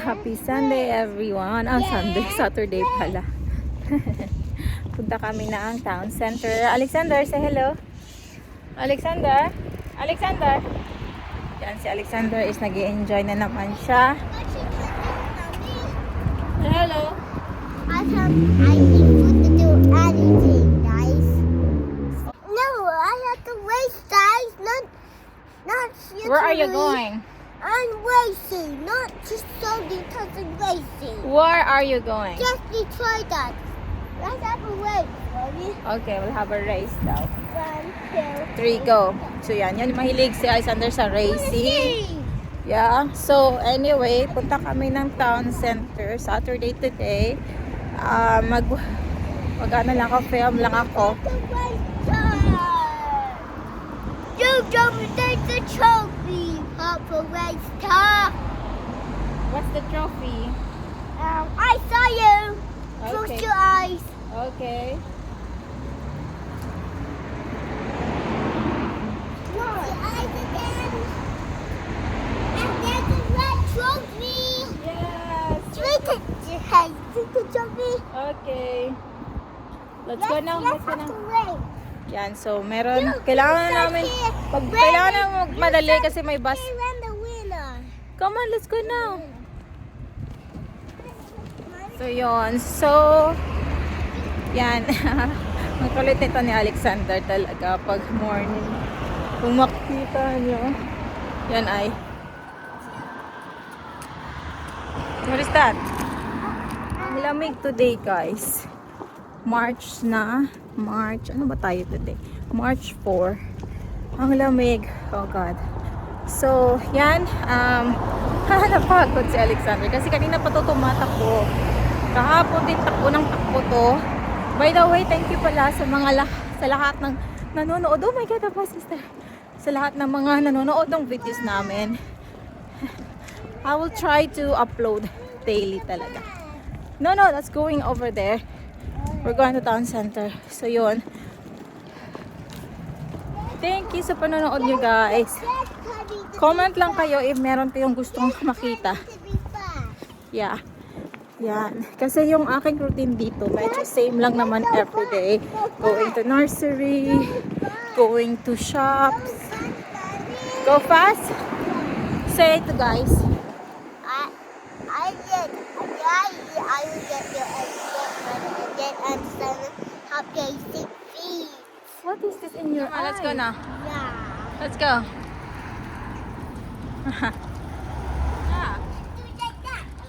Happy Sunday everyone. Sunday, Saturday pala. Punta kami na ang town center. Alexander, say hello. Alexander? Alexander? Yan, si Alexander is nag-i-enjoy na naman siya. Hello. I need food to do anything, guys. No, I have to race, guys. Not Where are you going? I'm racing, not just solely touching racing. Where are you going? Just to try that. Let's have a race, Mommy. Okay, we'll have a race daw. 1, 2, 3, go. So yan, mahilig si Alexander sa racing. Yeah, so anyway, punta kami ng town center Saturday today. Mag-ano lang ako, film lang ako. You don't take the trophy, Papa Race Car. What's the trophy? I saw you. Close Okay. your eyes. Okay. Close your eyes again. And there's a red trophy. Yes. Look at your head. Look at the trophy. Okay. Let's go now. Let's go have to now. race. Yan, so meron, kailangan namin, kailangan namin magmadali kasi may bus. Hey, I'm the winner. Come on, let's go now. So yun, so yan. Ang kulit nito ni Alexander talaga pag morning. Kung makikita nyo, yan ay. What is that? Ang lamig today, guys. March na. March, ano ba tayo today? March 4. Ang lamig. Oh God. So, yan. Napagod si Alexander kasi kanina pa to tumatakbo. Kahapon din takbo ng takbo to. By the way, thank you pala sa mga sa lahat ng nanonood. Oh my God, apa sister. Sa lahat ng mga nanonood ng videos namin. I will try to upload daily talaga. No, that's going over there. We're going to town center. So, yun. Thank you sa panonood nyo, guys. Comment lang kayo if meron kayong gustong makita. Yeah. Yan. Kasi yung aking routine dito, medyo same lang naman everyday. Going to nursery, going to shops. Go fast. Say it to guys. I will get your get understand how basic feet. What is this in your eye? Let's go now. Yeah. Let's go.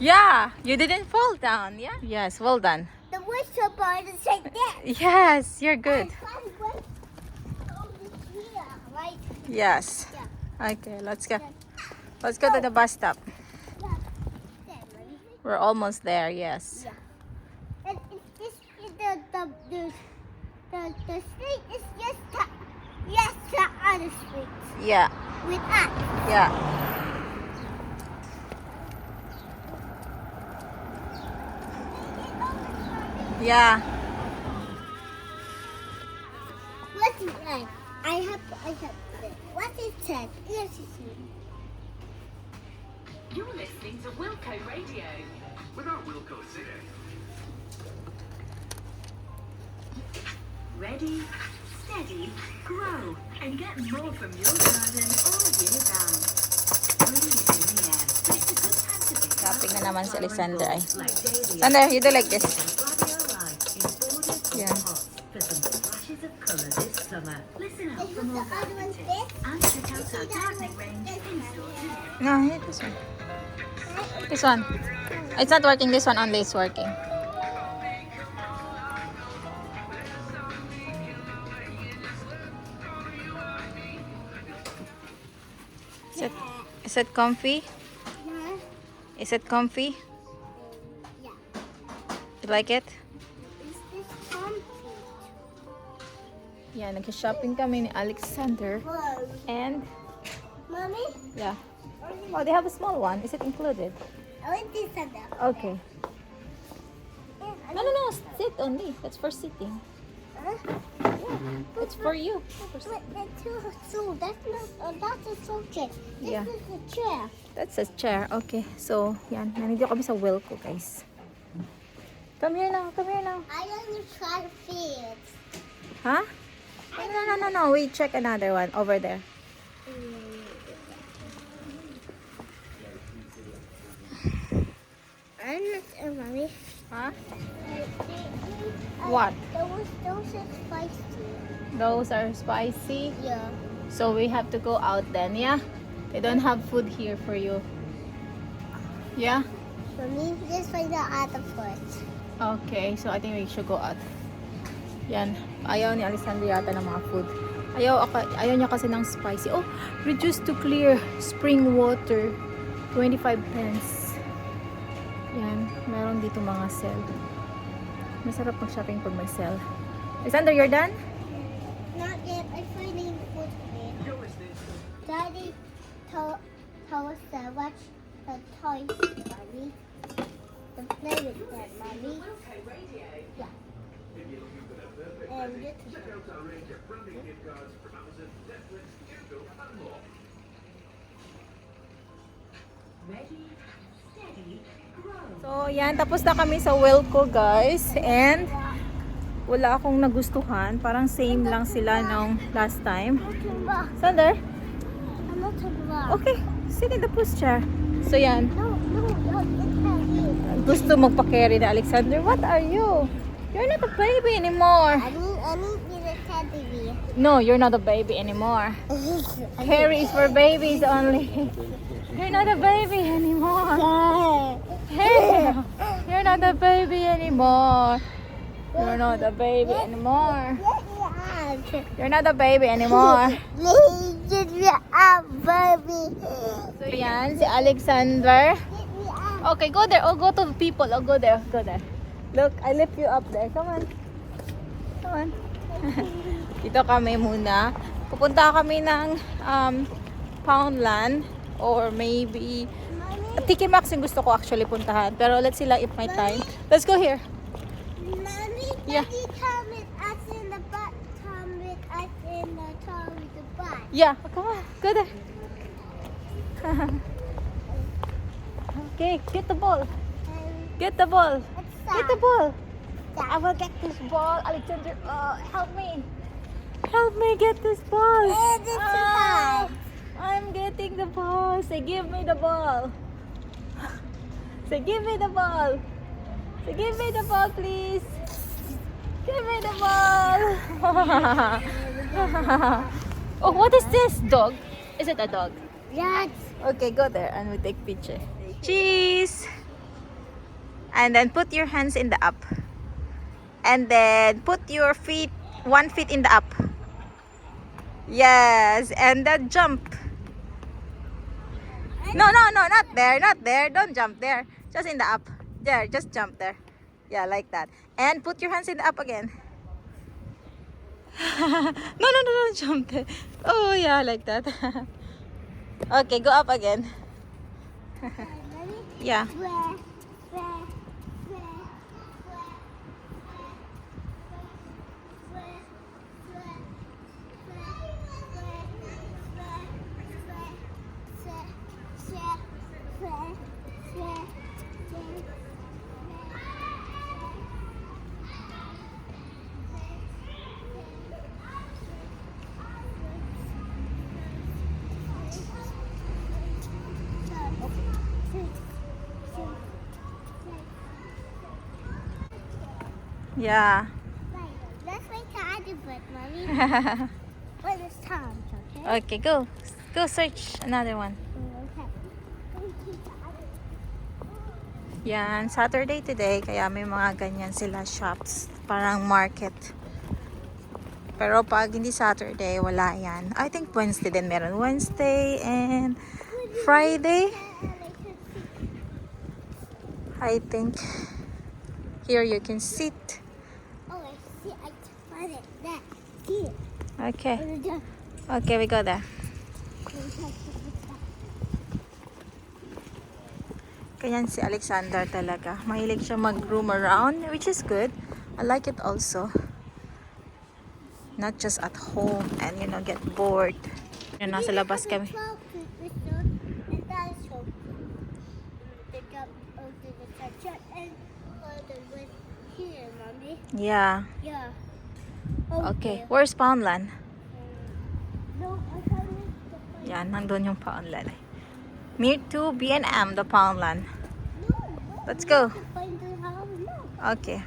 Yeah, you didn't fall down, yeah? Yes, well done. The whistle part is like that. Yes, you're good. Right? Yes. Yeah. Okay, let's go. Let's go to the bus stop. We're almost there, yes. Yeah. And it's the street is just the other street Yeah, with us. yeah. Yeah. What is that? I have what is that? Yes, it's me. You're listening to Wilco Radio. With our Wilco City. Ready, steady, grow, and get more from your garden all year round. Breathe in the air. It's a good time to pick up Shopping na naman si Alexander ay. like daily Sander, you do like this. yeah. Yeah. For some flashes of colour this summer. Listen out Is for the more other one garden this? tips and check out our gardening range in store today. No, hit this one. This one. It's not working. This one only is working. Is it comfy? Yeah. Is it comfy? Yeah. You like it? Is this comfy? Yeah, nag-shopping kami ni Alexander. Whoa. And, Mommy? yeah. Oh, they have a small one. Is it included? I want this one. Okay. No, sit only. That's for sitting. Huh? It's for you. But that's so that's not that's a soldier. This Yeah. is a chair. That's a chair. Okay. So, yan. Nandito kami sa Wilco, guys. Come here now. Come here now. I only try to feed. Huh? No. We check another one over there. I'm not mommy. Huh? What? Those are spicy. Those are spicy. Yeah. So we have to go out then, yeah? They don't have food here for you. Yeah? Mommy, just find the other foot. Okay, so I think we should go out. Yan. Ayaw ni Alexander yata ng mga food. Ayaw niya kasi ng spicy. Oh, reduced to clear spring water. 25 pence. Yan. Meron dito mga sale. Masarap mag-shopping pag may sale. Alexander, you're done? Not yet. I'm finding food here. Daddy told us to watch the toys, mommy. To play with them, mommy. Yeah. And this is Ready, steady, grow. So, yan. Tapos na kami sa Wilco, guys. And, wala akong nagustuhan. Parang same lang sila nung last time. Sander? I'm not talking about. Okay. Sit in the pushchair. So, yan. No, it's not you. Gusto magpa-carry na Alexander. What are you? You're not a baby anymore. I need you to teddy bear. No, you're not a baby anymore. Carry is for babies only. You're not a baby anymore. Hey, you're not a baby anymore. You're not a baby anymore. You're not a baby anymore. Get me up, baby. So yan, si Alexander. Get me up. Okay, go there. Oh, go to the people. Oh, go there. Go there. Look, I lift you up there. Come on. Come on. Dito kami muna. Pupunta kami ng Poundland or maybe Tiki Max yung gusto ko actually puntahan. Pero let's see lang if my time. Let's go here. Mommy, Yeah. Daddy come with us in the butt. Come with us in the car with the butt. Yeah, come on. Go there. Okay, get the ball. Get the ball. Get the ball. I will get this ball. Alexander, help me. Help me get this ball. Ah, I'm getting the ball. Say, give me the ball. Say, give me the ball. Say, give me the ball, please. Give me the ball. Oh, what is this dog? Is it a dog? Yes. Okay, go there and we take picture. Cheese. And then put your hands in the up. And then put your feet, 1 foot in the up. Yes, and then jump. No, not there, not there. Don't jump there. Just in the up. There, just jump there. Yeah, like that. And put your hands in the up again. No, don't jump there. Oh, yeah, like that. Okay, go up again. Yeah. Yeah. Let's wait to add a bit, Mommy. When it's time, okay? Okay, go. Go search another one. Okay. Yan, Saturday today, kaya may mga ganyan sila shops. Parang market. Pero pag hindi Saturday, wala yan. I think Wednesday din meron. Wednesday and Friday. I think here you can sit. Oh, I see. I can find it. That. Here. Okay. Over there. Okay, we go there. Ganyan si Alexander talaga. Mahilig siya mag-roam around, which is good. I like it also. Not just at home and get bored. Yun, nasa labas kami. Here, Mommy. Yeah. Yeah. Okay. Where's Poundland? No, I can't reach the point. Yan, nandun yung Poundland. Near to B&M, the Poundland. No, Let's go. to find the house. No. Okay.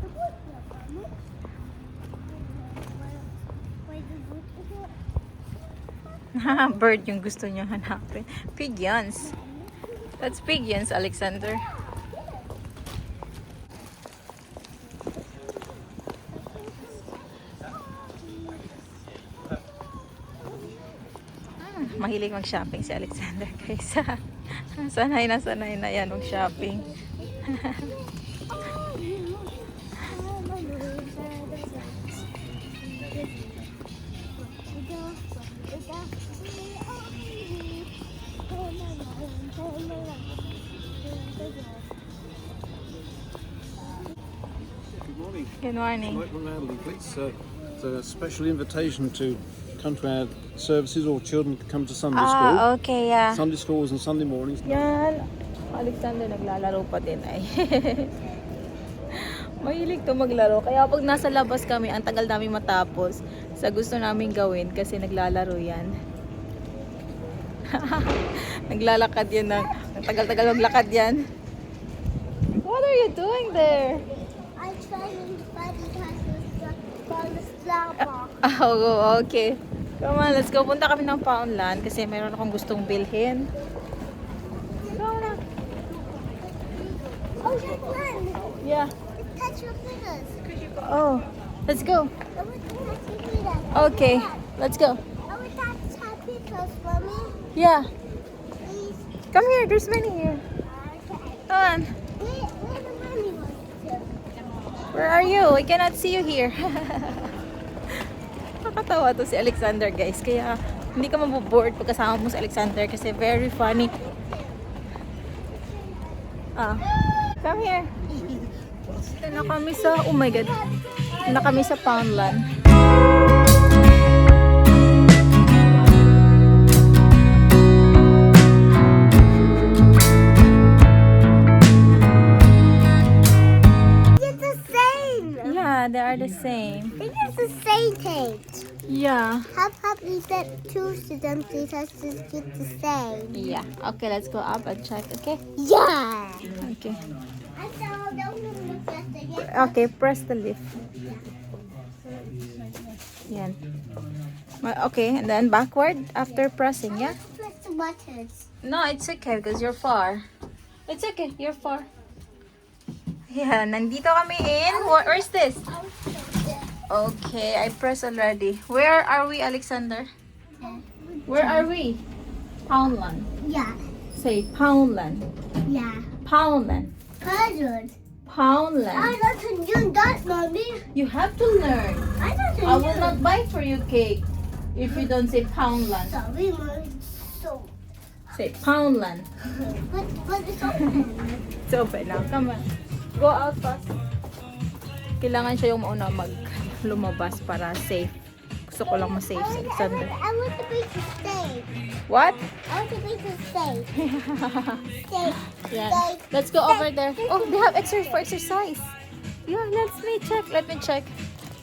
The boot here, Mommy. Why the boot is here? Bird yung gusto nyo hanapin. Pigeons. That's pigeons, Alexander. Mahilig mag-shopping si Alexander guys. sanay na yan mag-shopping. Good morning. Good morning. Michael Natalie, please. It's a special invitation to come to our services, or children can come to Sunday school. Okay, yeah. Sunday schools and Sunday mornings. Yan. Alexander naglalaro pa din ay. Mahilig to maglaro. Kaya pag nasa labas kami, ang tagal namin matapos sa gusto namin gawin kasi naglalaro yan. Naglalakad yan ng ang tagal-tagal maglakad yan. What are you doing there? I'm trying to find the Starbucks. Oh, okay. Come on, let's go. Punta kami ng Poundland kasi mayroon akong gustong bilhin. Go na. Oh, there's one. Yeah. Touch your fingers. Oh, let's go. I want to touch your fingers. Okay, let's go. I want to touch your fingers for me, Yeah. please. Come here. There's many here. Okay. Come on. Where the mommy wants to? Where are you? I cannot see you here. Nakakatawa to si Alexander guys. Kaya hindi ka maboboard pag kasama mo si Alexander kasi very funny. Come here. Ito na kami sa, oh my god. Ito na kami sa Poundland. It's the same. Yeah, they are the same. It is the same thing. Yeah. How we said two to them because it's the same. Yeah. Okay, let's go up and check, okay? Yeah. Okay. I saw don't look at the Okay, press the lift. Yan. Okay, and then backward after pressing, yeah? Press the buttons. No, it's okay because you're far. It's okay, you're far. Yeah, nandito kami in. Where's this? Okay, I press already. Where are we, Alexander? Where are we? Poundland. Yeah. Say Poundland. Yeah. Poundland. Puzzles. Poundland. I don't to do that, mommy. You have to learn. I don't to I will not buy for you cake if you don't say Poundland. Sorry, mommy. So, Say Poundland. but it's open. It's open now. Come on. Go out fast. Kailangan siya yung mauna lumabas para safe. Gusto ko lang ma-safe si Alexander. I want to be safe. What? I want to be safe. Safe. Yeah. Safe. Let's go over there. Oh, they have exercise for exercise. Yeah, let me check. Let me check.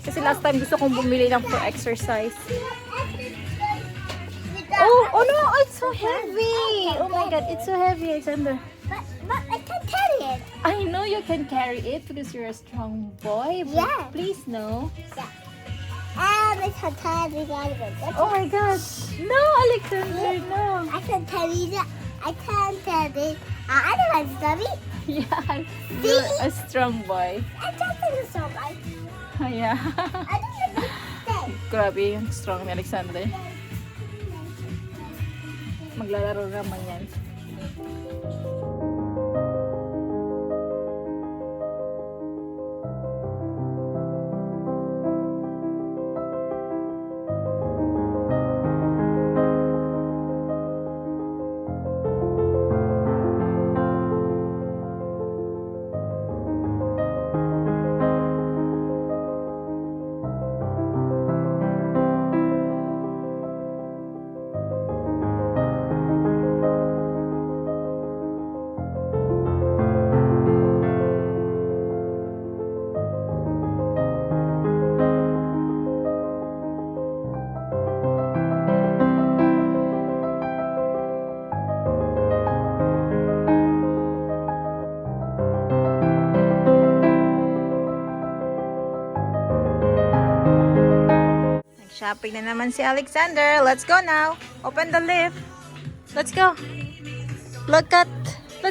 Kasi last time gusto kong bumili ng for exercise. Oh no, it's so heavy. Oh my god, it's so heavy, Alexander. But I can carry it. I know you can carry it because you're a strong boy. But Yeah. please no. I can carry it. Oh my god. No, Alexander, no. I can carry it. I can carry it. I don't want to carry it. Yeah, you're a strong boy. I just think so. Yeah. I don't want to stay. Grabe yung strong ni Alexander. Maglalaro naman yan. Napping na naman si Alexander. Let's go now. Open the lift. Let's go. Let's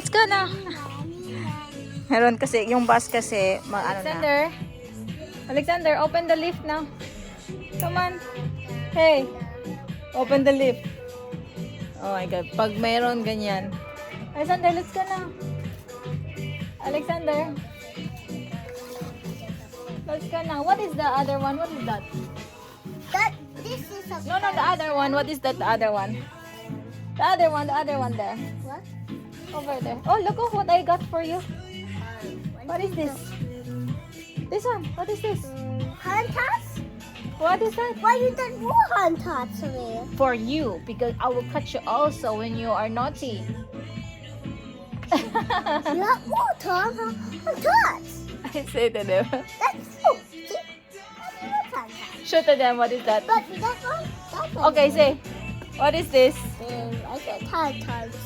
go now. Meron kasi, yung bus kasi, Alexander, open the lift now. Come on. Hey, open the lift. Oh my God, pag meron ganyan. Alexander, let's go now. Alexander. Let's go now. What is the other one? What is that? This is a No, the other one. What is that, the other one? The other one there. what? Over there. Oh, look at what I got for you. What is this? This one. What is this? Hand tots? What is that? Why you done more hand tots for me? For you, because I will catch you also when you are naughty. You have more hand tots. I say to them. That's so see? That's more hand tots. Show to them what is that. But that one. Okay, say. What is this? I said hand tots.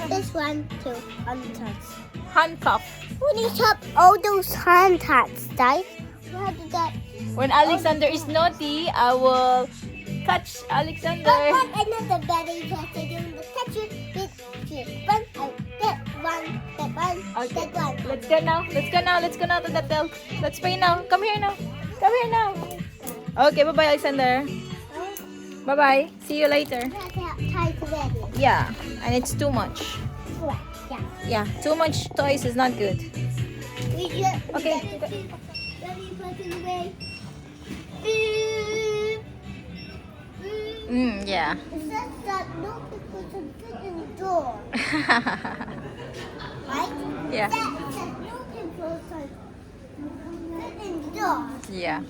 This one too, hand tots. Handcuff. When you chop all those hand tots, guys, you have to get. When Alexander is naughty, I will catch Alexander. But another better test I do the catch it with one. That one. Okay. That one. Let's go now to the tail. Let's play now. Come here now. Okay, bye-bye, Alexander. Bye-bye. See you later. Tight ready. Yeah, and it's too much. Right. Yeah. Yeah, too much toys is not good. Okay. Let me put it away. Yeah. It says that no people should fit in the door. Right? Yeah. That says no people should fit in the door. Yeah.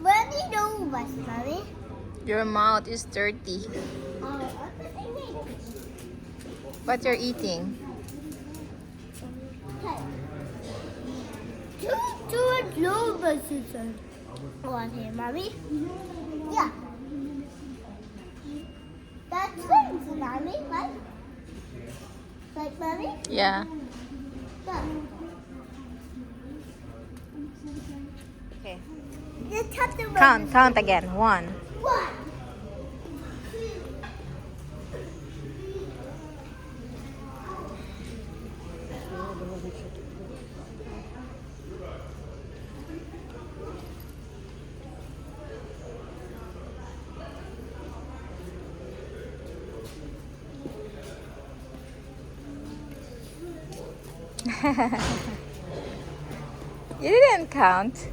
Where do you know was, Mommy? Your mouth is dirty. What you're eating? Two globuses on here, Mommy. Yeah. That's twins, Mommy, right? Right, Mommy? Yeah. Yeah. Okay. The top Count again. 1. 1. You didn't count.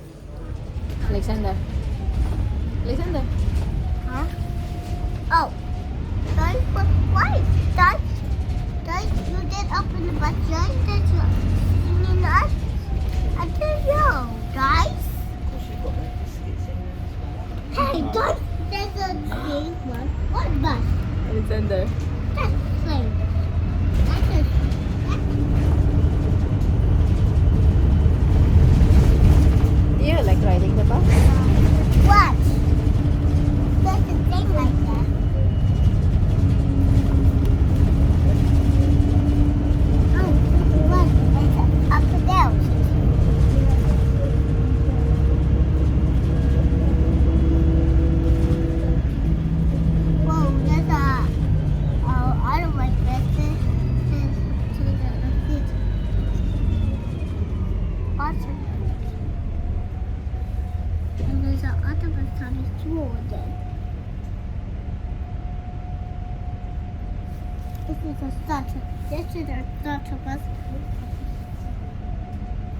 Alexander. Huh? Oh. Guys, why? Guys, you did open the bus, right? That's singing us? I don't know, guys. Hey, guys, there's a green one. What bus? Alexander. That's the same. That's a... You like riding the bus? What? There's a thing like that. Oh, what? It's up and down. Whoa, there's a auto like this. Awesome. And there's an other bus on the floor again. This is a starter. This is a starter bus.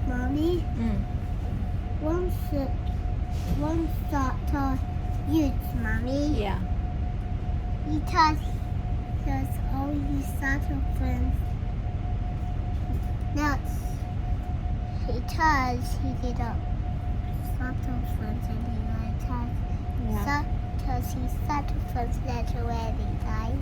Mommy, one starter use, Mommy. Yeah. He tells all his starter friends. Now, he did a starter friends and he tells his starter friends that already, guys.